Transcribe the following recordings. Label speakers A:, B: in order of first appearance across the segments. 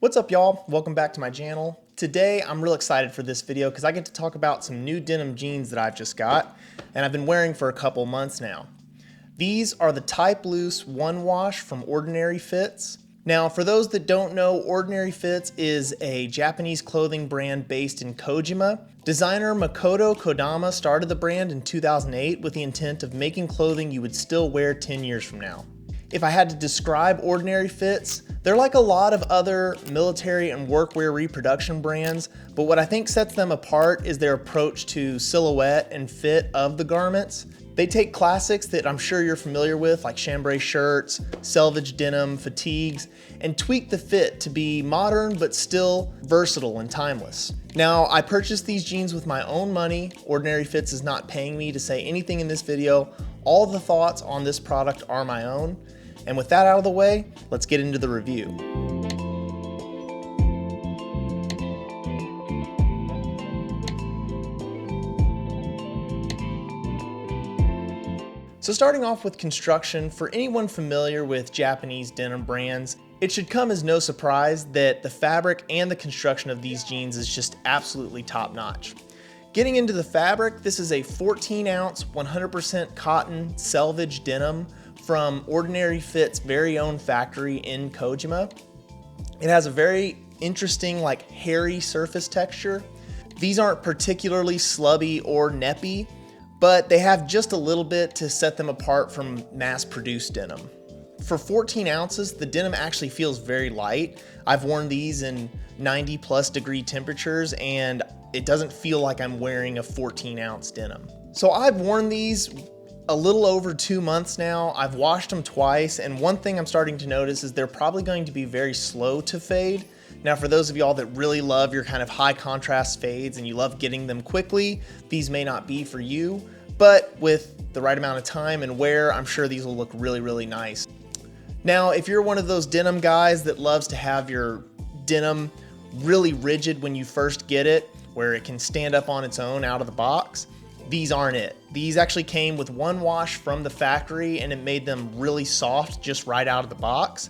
A: What's up, y'all? Welcome back to my channel. Today I'm real excited for this video because I get to talk about some new denim jeans that I've just got and I've been wearing for a couple months now. These are the Type Loose One Wash from Ordinary Fits. Now, for those that don't know, Ordinary Fits is a Japanese clothing brand based in Kojima. Designer Makoto Kodama started the brand in 2008 with the intent of making clothing you would still wear 10 years from now. If I had to describe Ordinary Fits, they're like a lot of other military and workwear reproduction brands, but what I think sets them apart is their approach to silhouette and fit of the garments. They take classics that I'm sure you're familiar with, like chambray shirts, selvage denim, fatigues, and tweak the fit to be modern but still versatile and timeless. Now, I purchased these jeans with my own money. Ordinary Fits is not paying me to say anything in this video. All the thoughts on this product are my own. And with that out of the way, let's get into the review. So starting off with construction, for anyone familiar with Japanese denim brands, it should come as no surprise that the fabric and the construction of these jeans is just absolutely top notch. Getting into the fabric, this is a 14-ounce, 100% cotton selvage denim from Ordinary Fit's very own factory in Kojima. It has a very interesting, like, hairy surface texture. These aren't particularly slubby or neppy, but they have just a little bit to set them apart from mass-produced denim. For 14 ounces, the denim actually feels very light. I've worn these in 90+ degree temperatures and it doesn't feel like I'm wearing a 14-ounce denim. So I've worn these a little over 2 months now. I've washed them twice, and one thing I'm starting to notice is they're probably going to be very slow to fade. Now, for those of y'all that really love your kind of high contrast fades and you love getting them quickly, these may not be for you, but with the right amount of time and wear, I'm sure these will look really, really nice. Now, if you're one of those denim guys that loves to have your denim really rigid when you first get it, where it can stand up on its own out of the box, these aren't it. These actually came with one wash from the factory and it made them really soft just right out of the box.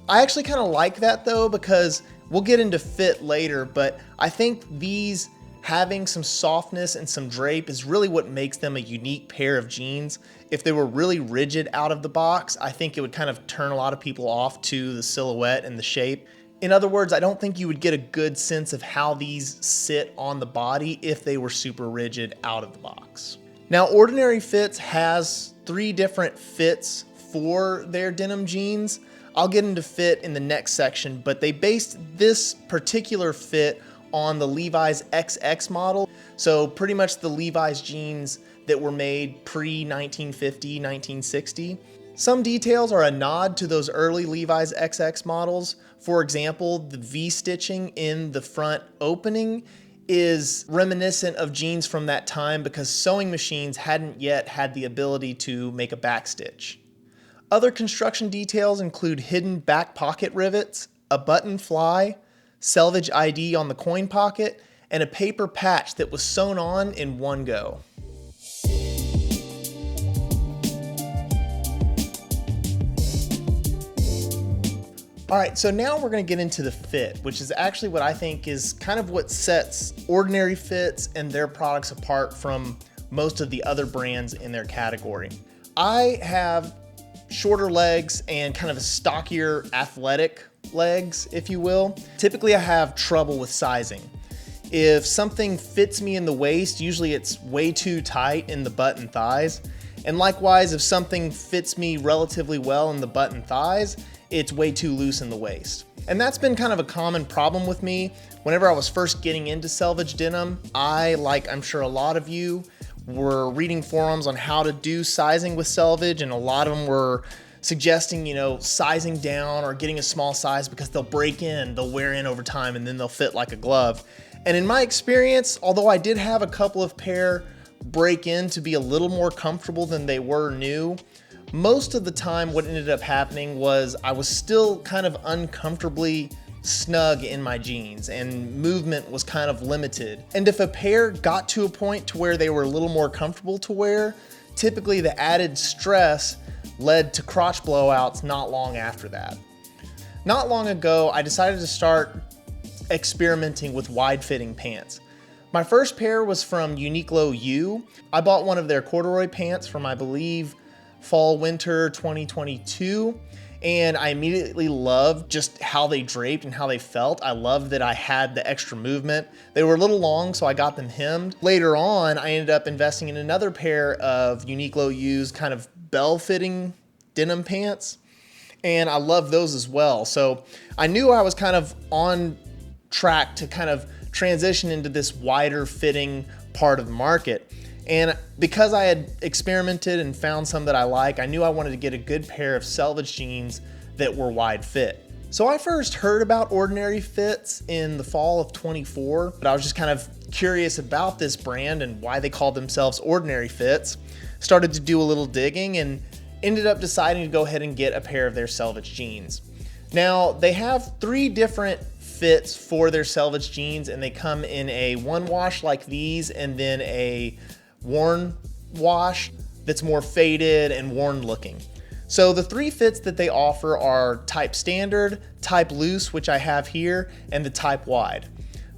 A: I actually kind of like that though, because we'll get into fit later, but I think these having some softness and some drape is really what makes them a unique pair of jeans. If they were really rigid out of the box, I think it would kind of turn a lot of people off to the silhouette and the shape. In other words, I don't think you would get a good sense of how these sit on the body if they were super rigid out of the box. Now, Ordinary Fits has 3 different fits for their denim jeans. I'll get into fit in the next section, but they based this particular fit on the Levi's XX model. So pretty much the Levi's jeans that were made pre-1950, 1960. Some details are a nod to those early Levi's XX models. For example, the V-stitching in the front opening is reminiscent of jeans from that time because sewing machines hadn't yet had the ability to make a backstitch. Other construction details include hidden back pocket rivets, a button fly, selvage ID on the coin pocket, and a paper patch that was sewn on in one go. All right, so now we're gonna get into the fit, which is actually what I think is kind of what sets Ordinary Fits and their products apart from most of the other brands in their category. I have shorter legs and kind of a stockier athletic legs, if you will. Typically I have trouble with sizing. If something fits me in the waist, usually it's way too tight in the butt and thighs. And likewise, if something fits me relatively well in the butt and thighs, it's way too loose in the waist. And that's been kind of a common problem with me. Whenever I was first getting into selvage denim, like I'm sure a lot of you, were reading forums on how to do sizing with selvage, and a lot of them were suggesting, sizing down or getting a small size because they'll break in, they'll wear in over time, and then they'll fit like a glove. And in my experience, although I did have a couple of pair break in to be a little more comfortable than they were new, most of the time what ended up happening was I was still kind of uncomfortably snug in my jeans and movement was kind of limited. And if a pair got to a point to where they were a little more comfortable to wear, typically the added stress led to crotch blowouts not long after that. Not long ago, I decided to start experimenting with wide-fitting pants. My first pair was from Uniqlo U. I bought one of their corduroy pants from, I believe, fall/winter 2022, and I immediately loved just how they draped and how they felt. I loved that I had the extra movement. They were a little long, so I got them hemmed. Later on, I ended up investing in another pair of Uniqlo U's kind of bell-fitting denim pants, and I love those as well. So I knew I was kind of on track to kind of transition into this wider fitting part of the market. And because I had experimented and found some that I like, I knew I wanted to get a good pair of selvage jeans that were wide fit. So I first heard about Ordinary Fits in the fall of 24, but I was just kind of curious about this brand and why they called themselves Ordinary Fits. Started to do a little digging and ended up deciding to go ahead and get a pair of their selvage jeans. Now, they have 3 different fits for their selvage jeans, and they come in a one wash like these, and then a worn wash that's more faded and worn looking. So the 3 fits that they offer are type standard, type loose, which I have here, and the type wide.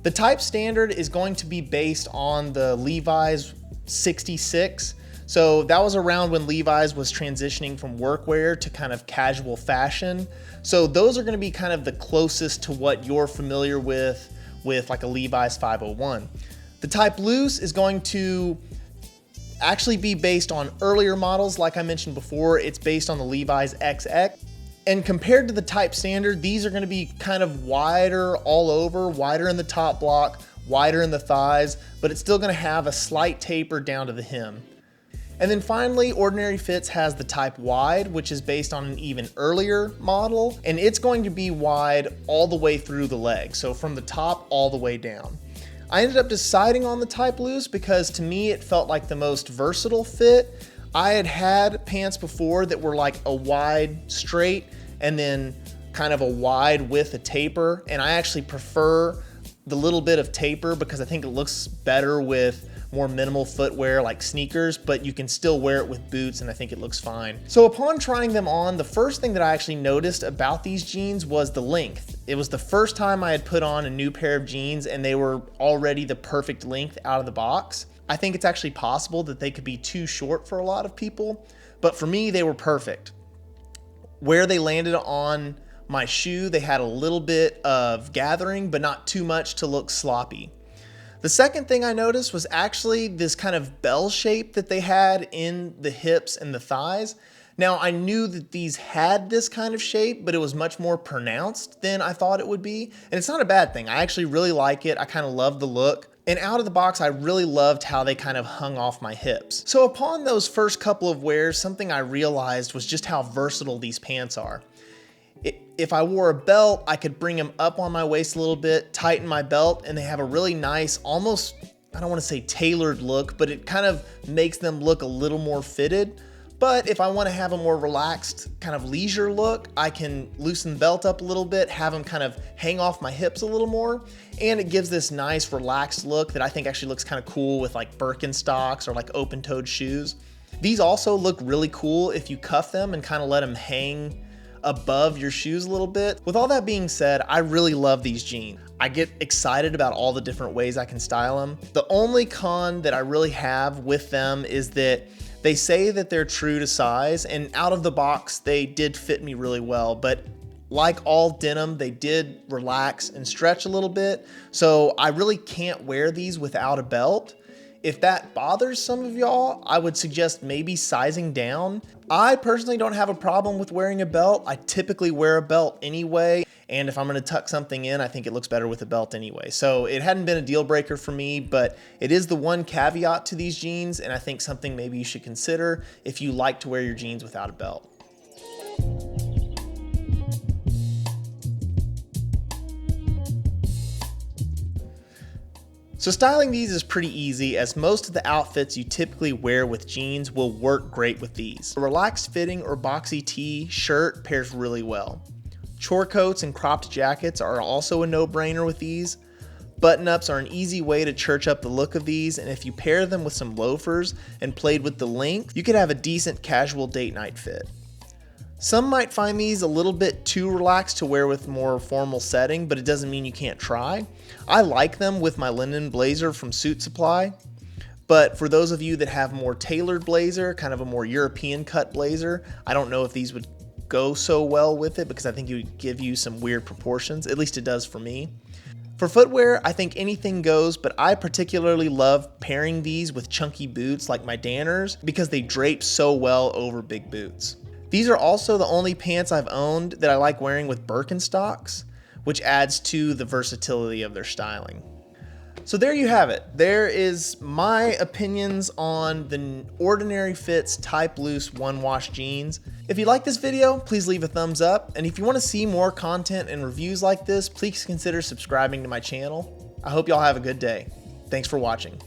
A: The type standard is going to be based on the Levi's 66. So that was around when Levi's was transitioning from workwear to kind of casual fashion. So those are going to be kind of the closest to what you're familiar with like a Levi's 501. The type loose is going to actually be based on earlier models. Like I mentioned before, it's based on the Levi's XX. And compared to the type standard, these are going to be kind of wider all over, wider in the top block, wider in the thighs, but it's still going to have a slight taper down to the hem. And then finally, Ordinary Fits has the type wide, which is based on an even earlier model, and it's going to be wide all the way through the leg, so from the top all the way down. I ended up deciding on the type loose because to me it felt like the most versatile fit. I had pants before that were like a wide straight and then kind of a wide with a taper, and I actually prefer the little bit of taper because I think it looks better with more minimal footwear like sneakers, but you can still wear it with boots and I think it looks fine. So upon trying them on, the first thing that I actually noticed about these jeans was the length. It was the first time I had put on a new pair of jeans and they were already the perfect length out of the box. I think it's actually possible that they could be too short for a lot of people, but for me, they were perfect. Where they landed on my shoe, they had a little bit of gathering, but not too much to look sloppy. The second thing I noticed was actually this kind of bell shape that they had in the hips and the thighs. Now, I knew that these had this kind of shape, but it was much more pronounced than I thought it would be. And it's not a bad thing. I actually really like it. I kind of love the look. And out of the box, I really loved how they kind of hung off my hips. So upon those first couple of wears, something I realized was just how versatile these pants are. If I wore a belt, I could bring them up on my waist a little bit, tighten my belt, and they have a really nice, almost, I don't want to say tailored look, but it kind of makes them look a little more fitted. But if I want to have a more relaxed kind of leisure look, I can loosen the belt up a little bit, have them kind of hang off my hips a little more, and it gives this nice relaxed look that I think actually looks kind of cool with like Birkenstocks or like open-toed shoes. These also look really cool if you cuff them and kind of let them hang above your shoes a little bit. With all that being said, I really love these jeans. I get excited about all the different ways I can style them. The only con that I really have with them is that they say that they're true to size, and out of the box, they did fit me really well, but like all denim, they did relax and stretch a little bit, so I really can't wear these without a belt. If that bothers some of y'all, I would suggest maybe sizing down. I personally don't have a problem with wearing a belt. I typically wear a belt anyway, and if I'm gonna tuck something in, I think it looks better with a belt anyway. So it hadn't been a deal breaker for me, but it is the one caveat to these jeans, and I think something maybe you should consider if you like to wear your jeans without a belt. So styling these is pretty easy, as most of the outfits you typically wear with jeans will work great with these. A relaxed fitting or boxy tee shirt pairs really well. Chore coats and cropped jackets are also a no-brainer with these. Button-ups are an easy way to church up the look of these, and if you pair them with some loafers and played with the length, you could have a decent casual date night fit. Some might find these a little bit too relaxed to wear with more formal setting, but it doesn't mean you can't try. I like them with my linen blazer from Suit Supply, but for those of you that have more tailored blazer, kind of a more European cut blazer, I don't know if these would go so well with it because I think it would give you some weird proportions, at least it does for me. For footwear, I think anything goes, but I particularly love pairing these with chunky boots like my Danners because they drape so well over big boots. These are also the only pants I've owned that I like wearing with Birkenstocks, which adds to the versatility of their styling. So there you have it. There is my opinions on the Ordinary Fits Type Loose One Wash jeans. If you like this video, please leave a thumbs up. And if you want to see more content and reviews like this, please consider subscribing to my channel. I hope y'all have a good day. Thanks for watching.